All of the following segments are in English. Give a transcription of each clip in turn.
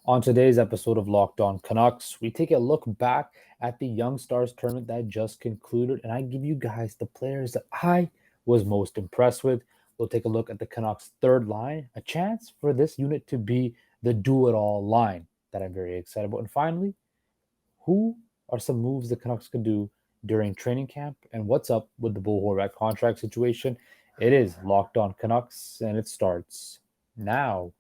On today's episode of Locked On Canucks, we take a look back at the Young Stars tournament that just concluded, and I give you guys the players that I was most impressed with. We'll take a look at the Canucks' third line, a chance for this unit to be the do-it-all line that I'm very excited about. And finally, who are some moves the Canucks could do during training camp, and what's up with the Bo Horvat contract situation? It is Locked On Canucks, and it starts now.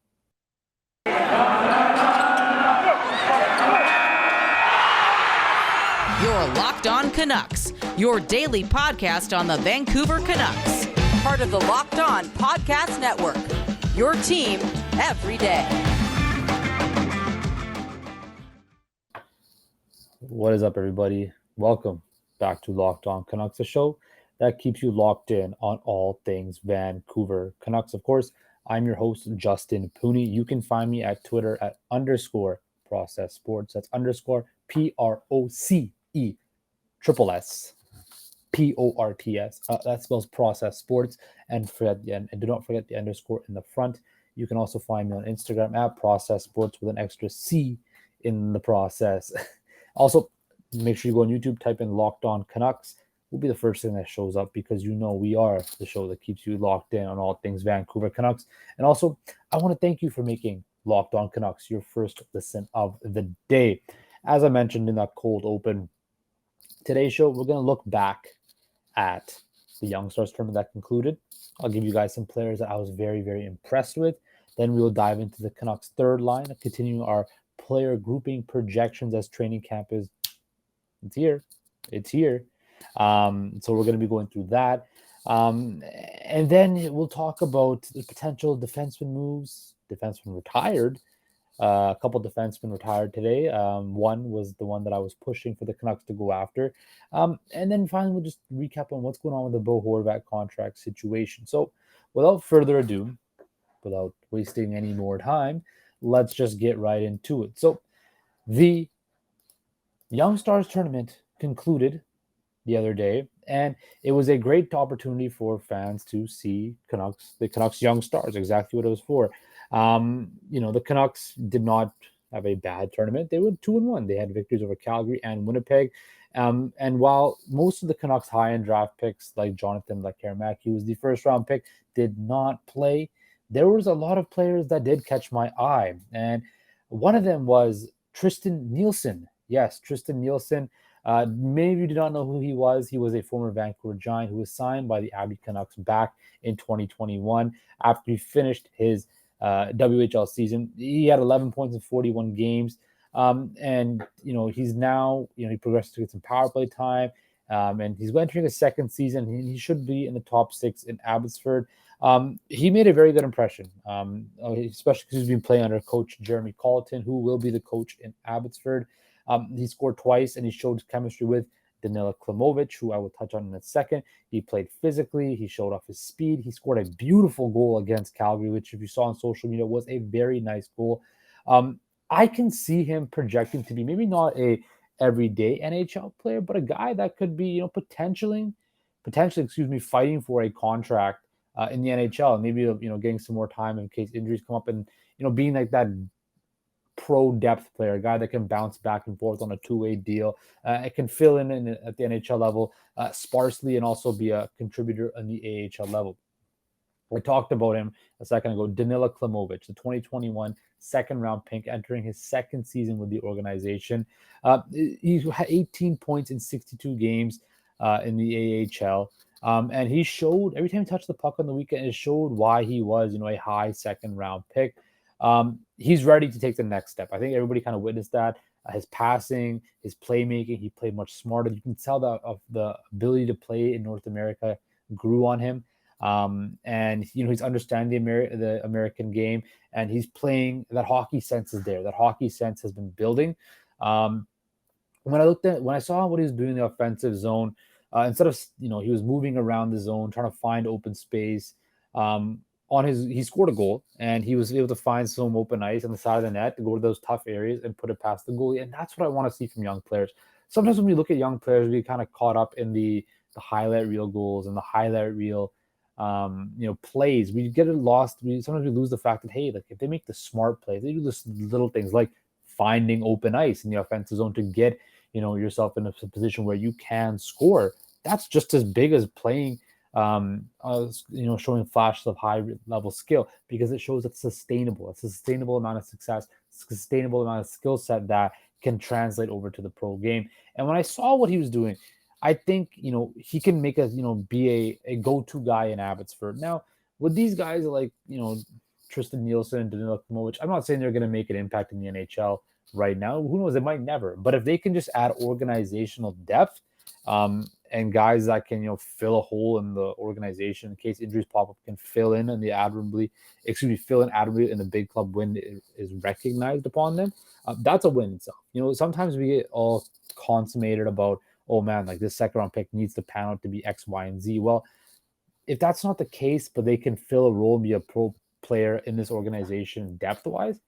You're Locked On Canucks, your daily podcast on the Vancouver Canucks. Part of the Locked On Podcast Network, your team every day. What is up, everybody? Welcome back to Locked On Canucks, a show that keeps you locked in on all things Vancouver Canucks. Of course, I'm your host, Justin Pooney. You can find me at Twitter at _Process Sports. That's _ PROCE SSSPORTS. That spells Process Sports. And do not forget the underscore in the front. You can also find me on Instagram at Process Sports with an extra C in the process. Also, make sure you go on YouTube, type in Locked On Canucks. Will be the first thing that shows up because we are the show that keeps you locked in on all things Vancouver Canucks. And also, I want to thank you for making Locked On Canucks your first listen of the day. As I mentioned in that cold open, today's show, we're going to look back at the Young Stars tournament that concluded. I'll give you guys some players that I was very, very impressed with. Then we'll dive into the Canucks' third line and continue our player grouping projections as training camp is. It's here. So we're going to be going through that. And then we'll talk about the potential defenseman moves. Defenseman retired. A couple defensemen retired today. One was the one that I was pushing for the Canucks to go after. And then finally, we'll just recap on what's going on with the Bo Horvat contract situation. So without further ado, without wasting any more time, let's just get right into it. So the Young Stars tournament concluded the other day, and it was a great opportunity for fans to see the Canucks Young Stars, exactly what it was for. The Canucks did not have a bad tournament. They were 2-1. They had victories over Calgary and Winnipeg. And while most of the Canucks high-end draft picks, like Jonathan Lekarmak, who was the first-round pick, did not play, there was a lot of players that did catch my eye. And one of them was Tristan Nielsen. Yes, Tristan Nielsen. Many of you do not know who he was. He was a former Vancouver Giant who was signed by the Abbotsford Canucks back in 2021 after he finished his WHL season. He had 11 points in 41 games. He's now, he progressed to get some power play time. And he's entering his second season. He should be in the top 6 in Abbotsford. He made a very good impression, especially because he's been playing under coach Jeremy Colleton, who will be the coach in Abbotsford. He scored twice, and he showed chemistry with Danila Klimovich, who I will touch on in a second. He played physically. He showed off his speed. He scored a beautiful goal against Calgary, which, if you saw on social media, was a very nice goal. I can see him projecting to be maybe not a everyday NHL player, but a guy that could be, potentially, fighting for a contract in the NHL, and maybe, getting some more time in case injuries come up, and, being like that pro depth player, a guy that can bounce back and forth on a two-way deal. It can fill in at the NHL level sparsely and also be a contributor on the AHL level. I talked about him a second ago. Danila Klimovich, the 2021 second-round pick, entering his second season with the organization. He had 18 points in 62 games in the AHL. And he showed, every time he touched the puck on the weekend, it showed why he was, a high second-round pick. He's ready to take the next step. I think everybody kind of witnessed that. His passing, his playmaking, he played much smarter. You can tell that of the ability to play in North America grew on him. And he's understanding the American game, and he's playing. That hockey sense is there. That hockey sense has been building. When I saw what he was doing in the offensive zone, instead of he was moving around the zone trying to find open space. He scored a goal, and he was able to find some open ice on the side of the net to go to those tough areas and put it past the goalie. And that's what I want to see from young players. Sometimes when we look at young players, we kind of caught up in the highlight reel goals and the highlight reel plays. We get it lost. Sometimes we lose the fact that, hey, like if they make the smart plays, they do this little things like finding open ice in the offensive zone to get, yourself in a position where you can score. That's just as big as playing, showing flashes of high level skill, because it shows it's sustainable. It's a sustainable amount of success, sustainable amount of skill set that can translate over to the pro game. And when I saw what he was doing, I think, he can make be a go-to guy in Abbotsford. Now, with these guys like, Tristan Nielsen and Danilo Kimovic, I'm not saying they're going to make an impact in the NHL right now. Who knows? They might never. But if they can just add organizational depth, and guys that can, fill a hole in the organization in case injuries pop up, can fill in admirably in the big club when it is recognized upon them. That's a win itself. Sometimes we get all consummated about, oh man, like this second round pick needs to pan out to be X, Y, and Z. Well, if that's not the case, but they can fill a role and be a pro player in this organization depth-wise,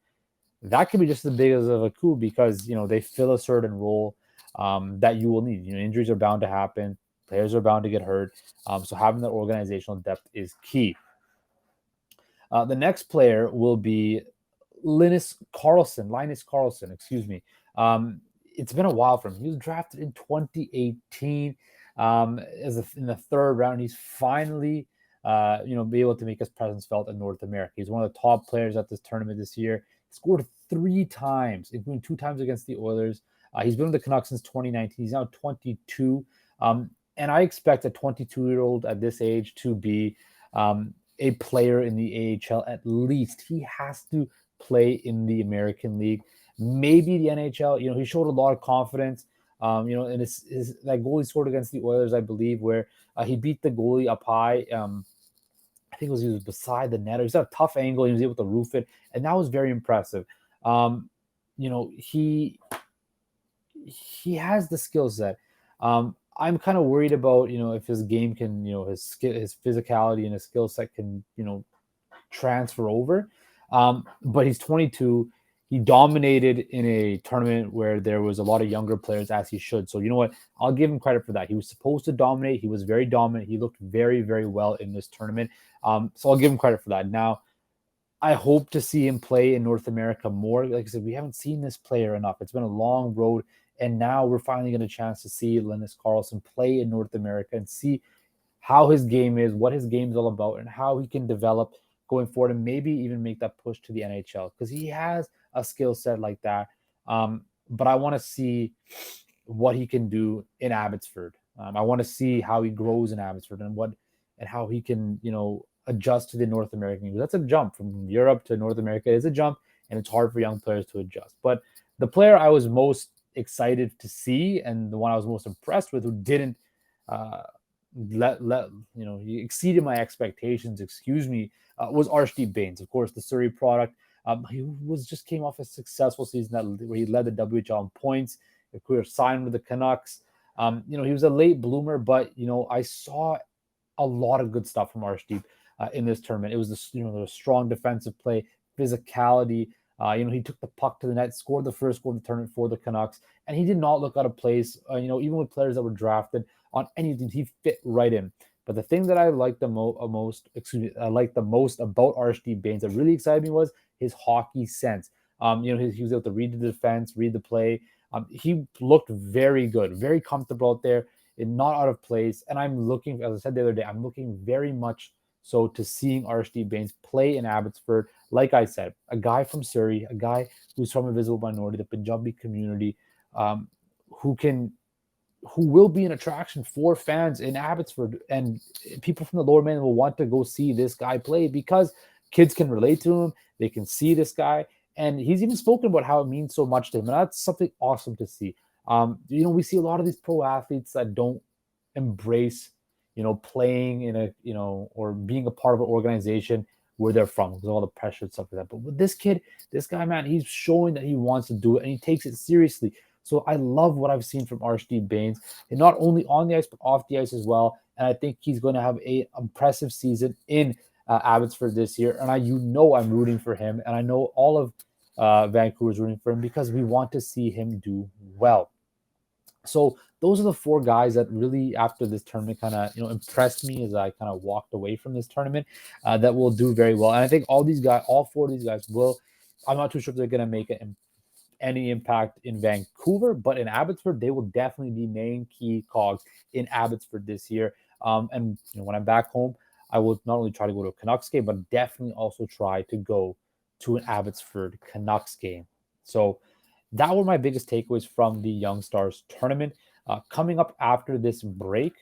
that could be just as big as of a coup, because, they fill a certain role that you will need. Injuries are bound to happen. Players are bound to get hurt. So having that organizational depth is key. The next player will be Linus Karlsson, excuse me. It's been a while for him. He was drafted in 2018 in the third round. He's finally, be able to make his presence felt in North America. He's one of the top players at this tournament this year. He scored 3 times, including 2 times against the Oilers. He's been with the Canucks since 2019. He's now 22. And I expect a 22-year-old at this age to be a player in the AHL at least. He has to play in the American League, maybe the NHL. He showed a lot of confidence. In that goal he scored against the Oilers, I believe, where he beat the goalie up high. I think he was beside the net. He was at a tough angle. He was able to roof it, and that was very impressive. He has the skill set. I'm kind of worried about, if his game can, his physicality and his skill set can, transfer over. But he's 22. He dominated in a tournament where there was a lot of younger players, as he should. So, you know what? I'll give him credit for that. He was supposed to dominate. He was very dominant. He looked very, very well in this tournament. So I'll give him credit for that. Now, I hope to see him play in North America more. Like I said, we haven't seen this player enough. It's been a long road. And now we're finally getting a chance to see Linus Karlsson play in North America and see how his game is, what his game is all about, and how he can develop going forward, and maybe even make that push to the NHL, because he has a skill set like that. But I want to see what he can do in Abbotsford. I want to see how he grows in Abbotsford and how he can, adjust to the North American League. That's a jump from Europe to North America. It's a jump, and it's hard for young players to adjust. But the player I was most excited to see, and the one I was most impressed with, who didn't he exceeded my expectations, was Arshdeep Bains. Of course, the Surrey product. He came off a successful season where he led the WHL in points. A career signed with the Canucks. He was a late bloomer, but I saw a lot of good stuff from Arshdeep in this tournament. It was the strong defensive play, physicality. He took the puck to the net, scored the first goal of the tournament for the Canucks, and he did not look out of place. Even with players that were drafted on anything, he fit right in. But the thing that I liked the most about Arshdeep Bains that really excited me was his hockey sense. He was able to read the defense, read the play. He looked very good, very comfortable out there, and not out of place. And I'm looking, as I said the other day, I'm looking very much so to seeing Arshdeep Bains play in Abbotsford. Like I said, a guy from Surrey, a guy who's from a visible minority, the Punjabi community, who will be an attraction for fans in Abbotsford, and people from the lower mainland will want to go see this guy play because kids can relate to him. They can see this guy, and he's even spoken about how it means so much to him, and that's something awesome to see. We see a lot of these pro athletes that don't embrace, playing in or being a part of an organization where they're from, because all the pressure and stuff like that. But with this guy, man, he's showing that he wants to do it, and he takes it seriously. So I love what I've seen from Arshdeep Bains, and not only on the ice, but off the ice as well. And I think he's going to have an impressive season in Abbotsford this year. And I'm rooting for him. And I know all of Vancouver's rooting for him, because we want to see him do well. So those are the four guys that really, after this tournament, kind of impressed me as I kind of walked away from this tournament. That will do very well, and I think all four of these guys will. I'm not too sure if they're going to make any impact in Vancouver, but in Abbotsford, they will definitely be main key cogs in Abbotsford this year. And when I'm back home, I will not only try to go to a Canucks game, but definitely also try to go to an Abbotsford Canucks game. So that were my biggest takeaways from the Young Stars tournament. Coming up after this break,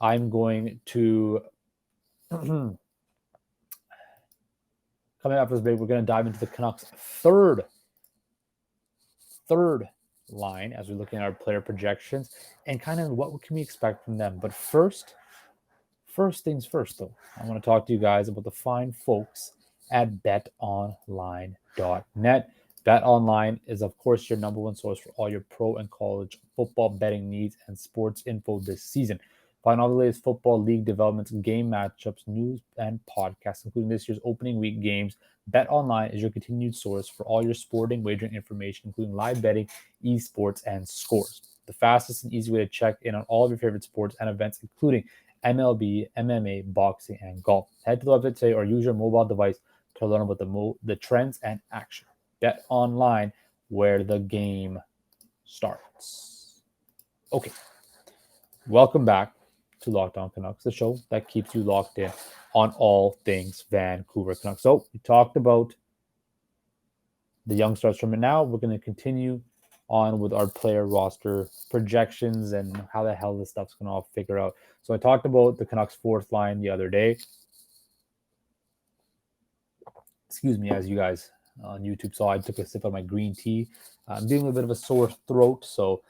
I'm going to coming after this break, we're going to dive into the Canucks' third line as we're looking at our player projections and kind of what can we expect from them. But first things first, though, I want to talk to you guys about the fine folks at betonline.net. BetOnline is, of course, your number one source for all your pro and college football betting needs and sports info this season. Find all the latest football league developments, game matchups, news, and podcasts, including this year's opening week games. BetOnline is your continued source for all your sporting wagering information, including live betting, esports, and scores. The fastest and easy way to check in on all of your favorite sports and events, including MLB, MMA, boxing, and golf. Head to the website today or use your mobile device to learn about the trends and action. Bet online, where the game starts. Okay, welcome back to Locked On Canucks, the show that keeps you locked in on all things Vancouver Canucks. So we talked about the Young Stars tournament. Now we're going to continue on with our player roster projections and how the hell this stuff's going to all figure out. So I talked about the Canucks fourth line the other day. Excuse me, as you guys on YouTube saw, I took a sip of my green tea. I'm dealing with a bit of a sore throat, so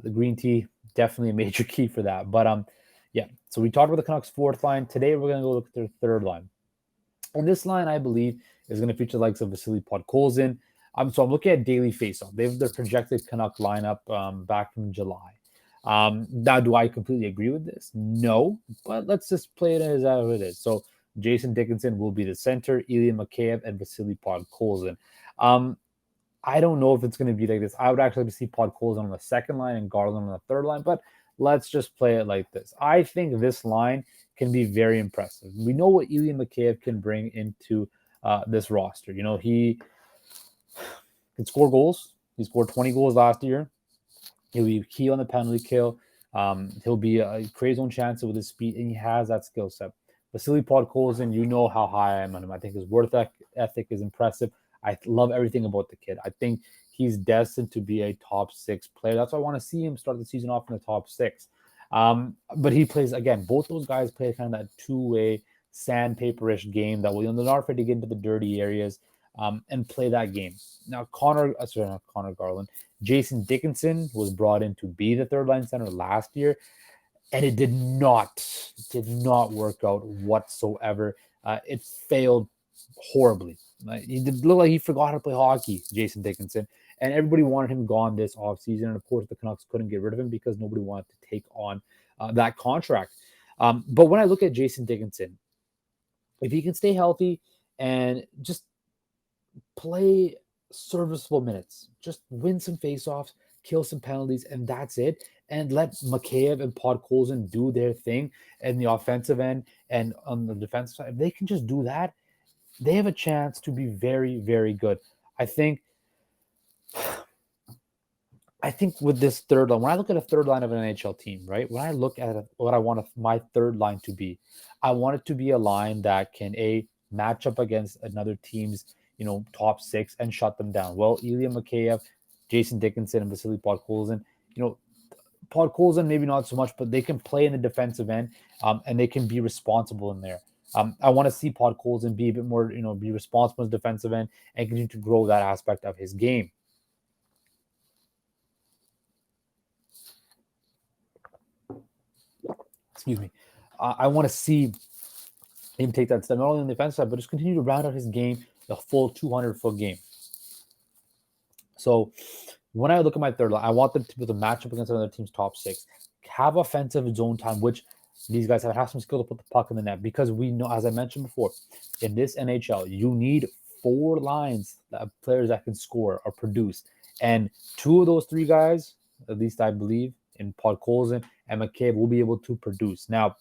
the green tea definitely a major key for that. But yeah, so we talked about the Canucks fourth line. Today we're going to go look at their third line. And this line, I believe, is going to feature the likes of Vasily Podkolzin. So I'm looking at daily faceoff. They have their projected Canuck lineup back from July. Now, do I completely agree with this? No, but let's just play it as it is. So Jason Dickenson will be the center, Ilya Mikheyev, and Vasily Podkolzin. I don't know if it's going to be like this. I would actually see Podkolzin on the second line and Garland on the third line, but let's just play it like this. I think this line can be very impressive. We know what Ilya Mikheyev can bring into this roster. He can score goals. He scored 20 goals last year. He'll be key on the penalty kill. He'll be a create zone chance with his speed, and he has that skill set. Vasily Podkolzin, you know how high I am on him. I think his work ethic is impressive. I love everything about the kid. I think he's destined to be a top six player. That's why I want to see him start the season off in the top six. But he plays, again, both those guys play kind of that two-way sandpaper-ish game that they're not afraid to get into the dirty areas and play that game. Now, not Connor Garland. Jason Dickenson was brought in to be the third line center last year, and it did not work out whatsoever. It failed horribly. He did look like he forgot how to play hockey, Jason Dickenson, and everybody wanted him gone this offseason. And of course, the Canucks couldn't get rid of him because nobody wanted to take on that contract. But when I look at Jason Dickenson, if he can stay healthy and just play serviceable minutes, just win some faceoffs, kill some penalties, and that's it. And let Mikheyev and Podkolzin do their thing in the offensive end and on the defensive side. If they can just do that, they have a chance to be very, very good. I think with this third line, when I look at a third line of an NHL team, right? When I look at what I want my third line to be, I want it to be a line that can match up against another team's top six and shut them down. Well, Ilya Mikheyev, Jason Dickenson, and Vasily Podkolzin, Podkolzin maybe not so much, but they can play in the defensive end and they can be responsible in there. I want to see Podkolzin be a bit more, be responsible in the defensive end and continue to grow that aspect of his game. Excuse me. I want to see him take that step, not only on the defensive side, but just continue to round out his game, the full 200-foot game. So when I look at my third line, I want them to be able to match up against another team's top six, have offensive zone time, which these guys have some skill to put the puck in the net, because we know, as I mentioned before, in this NHL, you need four lines of players that can score or produce. And two of those three guys, at least I believe, in Podkolzin and McCabe will be able to produce. Now,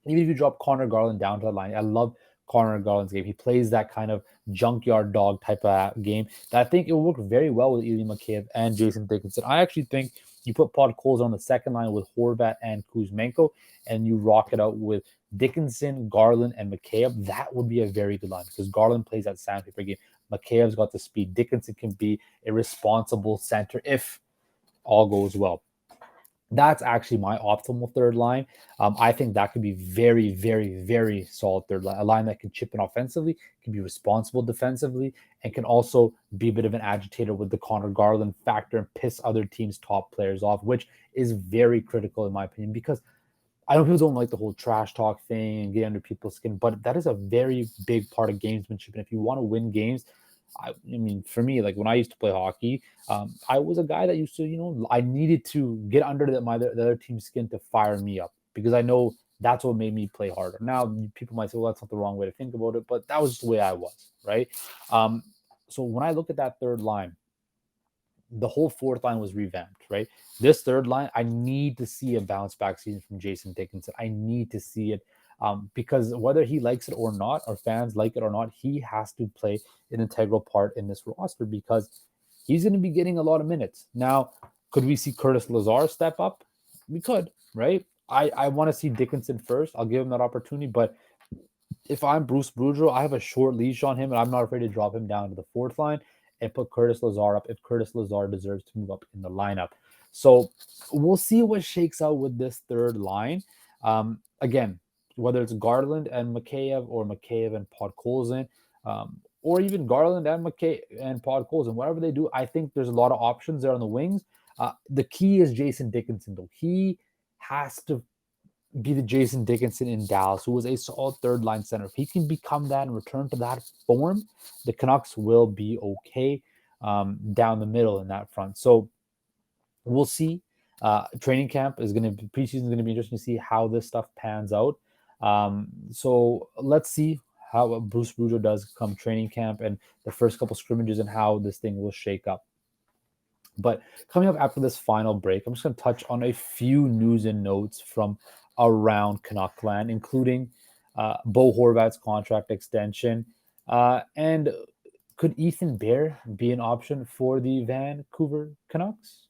even if you drop Connor Garland down to the line, I love Connor Garland's game. He plays that kind of junkyard dog type of game that I think it will work very well with Ilya McCabe and Jason Dickenson. I actually think you put Podkolzin on the second line with Horvat and Kuzmenko, and you rock it out with Dickenson, Garland, and McCabe. That would be a very good line because Garland plays that sandpaper game. McCabe's got the speed. Dickenson can be a responsible center if all goes well. That's actually my optimal third line. I think that could be very, very, very solid third line. A line that can chip in offensively, can be responsible defensively, and can also be a bit of an agitator with the Connor Garland factor and piss other teams' top players off, which is very critical in my opinion because I know people don't like the whole trash talk thing and get under people's skin, but that is a very big part of gamesmanship. And if you want to win games, I mean, for me, like when I used to play hockey, I was a guy that used to, I needed to get under the other team's skin to fire me up because I know that's what made me play harder. Now, people might say, well, that's not the wrong way to think about it, but that was just the way I was, right? So when I look at that third line, the whole fourth line was revamped, right? This third line, I need to see a bounce back season from Jason Dickenson. I need to see it because whether he likes it or not, or fans like it or not, he has to play an integral part in this roster because he's going to be getting a lot of minutes. Now, could we see Curtis Lazar step up? We could, right? I want to see Dickenson first. I'll give him that opportunity, but if I'm Bruce Boudreau, I have a short leash on him, and I'm not afraid to drop him down to the fourth line and put Curtis Lazar up if Curtis Lazar deserves to move up in the lineup. So we'll see what shakes out with this third line. Again, whether it's Garland and McCabe or McCabe and Podkolzin, or even Garland and McCabe and Podkolzin, whatever they do, I think there's a lot of options there on the wings. The key is Jason Dickenson, though. He has to be the Jason Dickenson in Dallas, who was a solid third line center. If he can become that and return to that form, the Canucks will be okay down the middle in that front. So we'll see. Training camp is going to be, preseason is going to be interesting to see how this stuff pans out. So let's see how Bruce Boudreau does come training camp and the first couple scrimmages and how this thing will shake up. But coming up after this final break, I'm just going to touch on a few news and notes from around Canuckland, including Bo Horvat's contract extension. And could Ethan Bear be an option for the Vancouver Canucks?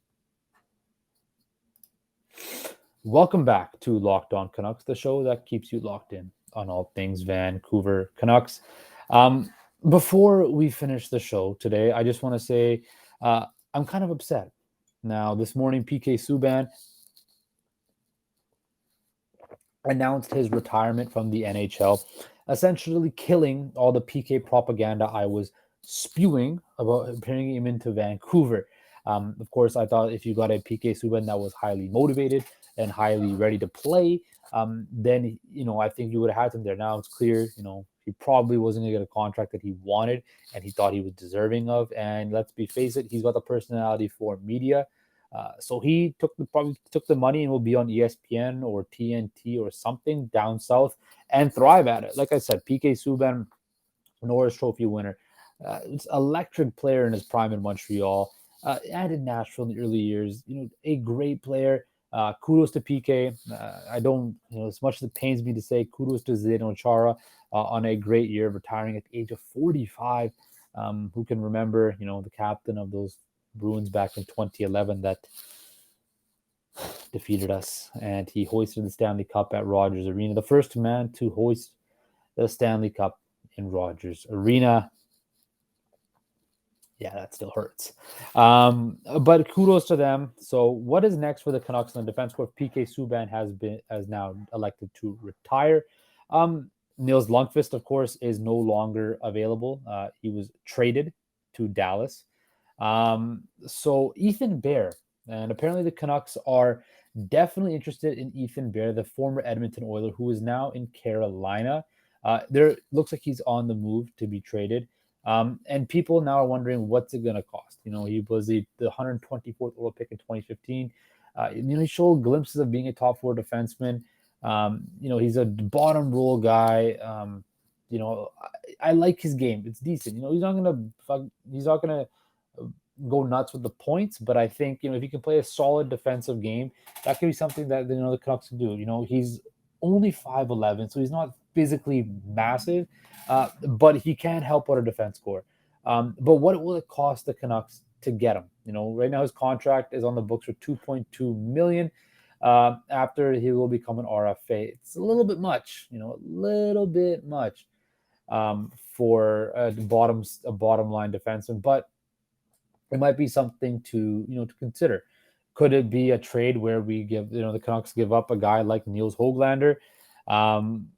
Welcome back to Locked On Canucks, the show that keeps you locked in on all things Vancouver Canucks. Before we finish the show today, I just want to say I'm kind of upset. Now, this morning, PK Subban announced his retirement from the NHL, essentially killing all the PK propaganda I was spewing about bringing him into Vancouver. Of course, I thought if you got a PK Subban that was highly motivated and highly ready to play, then, I think you would have had him there. Now it's clear, he probably wasn't going to get a contract that he wanted and he thought he was deserving of. And let's face it, he's got the personality for media. So he probably took the money and will be on ESPN or TNT or something down south and thrive at it. Like I said, PK Subban, Norris Trophy winner, it's electric player in his prime in Montreal, and in Nashville in the early years. A great player. Kudos to PK. I don't, as much as it pains me to say, kudos to Zdeno Chara on a great year, retiring at the age of 45. Who can remember, the captain of those Bruins back in 2011 that defeated us, and he hoisted the Stanley Cup at Rogers Arena, the first man to hoist the Stanley Cup in Rogers Arena. Yeah, that still hurts. But kudos to them. So what is next for the Canucks in the defense corps? PK Subban has now elected to retire. Nils Lundqvist, of course, is no longer available. He was traded to Dallas. So Ethan Bear, and apparently the Canucks are definitely interested in Ethan Bear, the former Edmonton Oiler, who is now in Carolina. There looks like he's on the move to be traded. And people now are wondering what's it going to cost. He was the 124th overall pick in 2015. He showed glimpses of being a top four defenseman. He's a bottom role guy. I like his game. It's decent. He's not gonna go nuts with the points, but I think, if he can play a solid defensive game, that could be something that, the Canucks can do. He's only 5'11", so he's not physically massive, but he can help out a defense core. But what will it cost the Canucks to get him? Right now his contract is on the books for $2.2 million. After he will become an RFA, it's a little bit much, a little bit much for a bottom line defenseman, but it might be something to consider. Could it be a trade where we give, the Canucks give up a guy like Niels Höglander,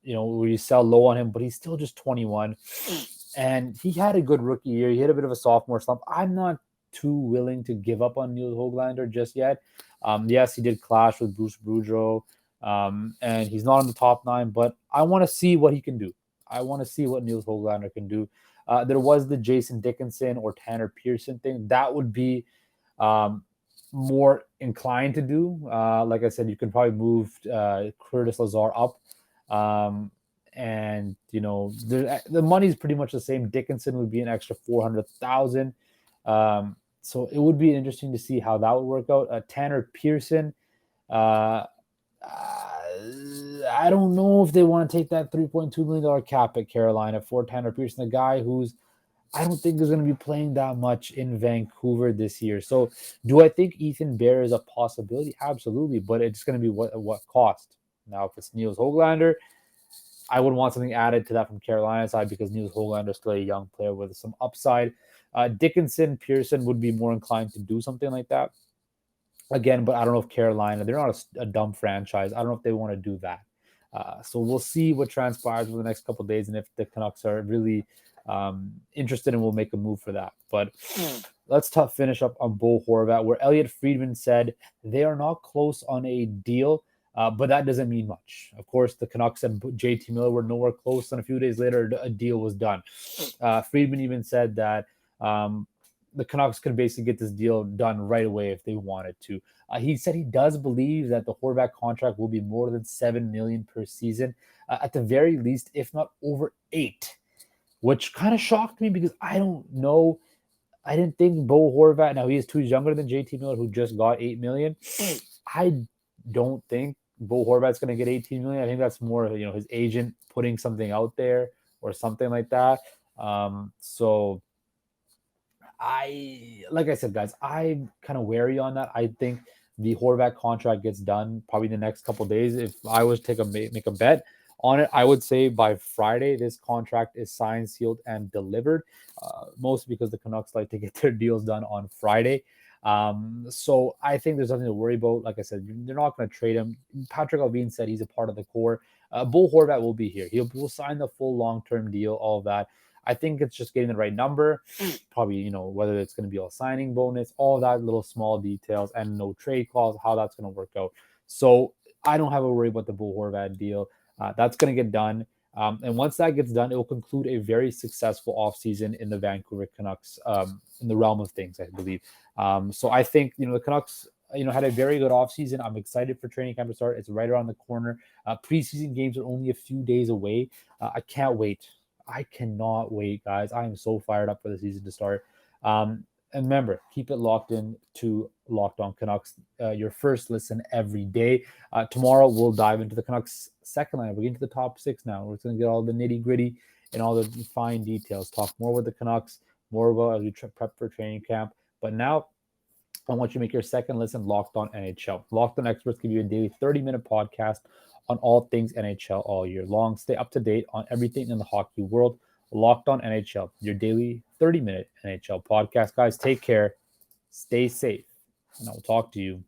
we sell low on him, but he's still just 21, and he had a good rookie year. He had a bit of a sophomore slump. I'm not too willing to give up on Niels Höglander just yet. Yes, he did clash with Bruce Boudreau, and he's not on the top 9, but I want to see what he can do. I want to see what Niels Höglander can do. There was the Jason Dickenson or Tanner Pearson thing. That would be more inclined to do. Like I said, you can probably move Curtis Lazar up. And the money's pretty much the same. Dickenson would be an extra $400,000. So it would be interesting to see how that would work out. Tanner Pearson, I don't know if they want to take that $3.2 million cap at Carolina for Tanner Pearson, a guy who's, I don't think is going to be playing that much in Vancouver this year. So do I think Ethan Bear is a possibility? Absolutely, but it's going to be what cost. Now, if it's Niels Höglander, I would want something added to that from Carolina's side, because Niels Höglander is still a young player with some upside. Dickenson, Pearson would be more inclined to do something like that. Again, but I don't know if Carolina, they're not a dumb franchise. I don't know if they want to do that. So we'll see what transpires over the next couple of days, and if the Canucks are really interested, and we'll make a move for that. But let's finish up on Bo Horvat, where Elliot Friedman said they are not close on a deal, but that doesn't mean much. Of course, the Canucks and JT Miller were nowhere close, and a few days later, a deal was done. Friedman even said that the Canucks could basically get this deal done right away if they wanted to. He said he does believe that the Horvat contract will be more than $7 million per season, at the very least, if not over $8 million, which kind of shocked me, because I don't know. I didn't think Bo Horvat, now he is 2 years younger than JT Miller, who just got $8 million. I don't think Bo Horvat's going to get $18 million. I think that's more, his agent putting something out there or something like that. So like I said, guys, I'm kind of wary on that. I think the Horvat contract gets done probably the next couple of days. If I was to make a bet on it, I would say by Friday, this contract is signed, sealed, and delivered, mostly because the Canucks like to get their deals done on Friday. So I think there's nothing to worry about. Like I said, they're not going to trade him. Patrick Allvin said he's a part of the core. Bo Horvat will be here. He'll sign the full long-term deal, all of that. I think it's just getting the right number, probably, whether it's going to be a signing bonus, all that little small details, and no trade clause, how that's going to work out. So I don't have a worry about the Bo Horvat deal. That's going to get done. And once that gets done, it will conclude a very successful offseason in the Vancouver Canucks, in the realm of things, I believe. So I think, the Canucks, had a very good offseason. I'm excited for training camp to start. It's right around the corner. Preseason games are only a few days away. I can't wait. I cannot wait, guys. I am so fired up for the season to start. And remember, keep it locked in to Locked On Canucks, your first listen every day. Tomorrow, we'll dive into the Canucks' second line. We're getting to the top 6 now. We're going to get all the nitty-gritty and all the fine details. Talk more with the Canucks, more about as we prep for training camp. But now, I want you to make your second listen Locked On NHL. Locked On experts give you a daily 30-minute podcast on all things NHL all year long. Stay up to date on everything in the hockey world. Locked On NHL, your daily 30-minute NHL podcast. Guys, take care, stay safe, and I will talk to you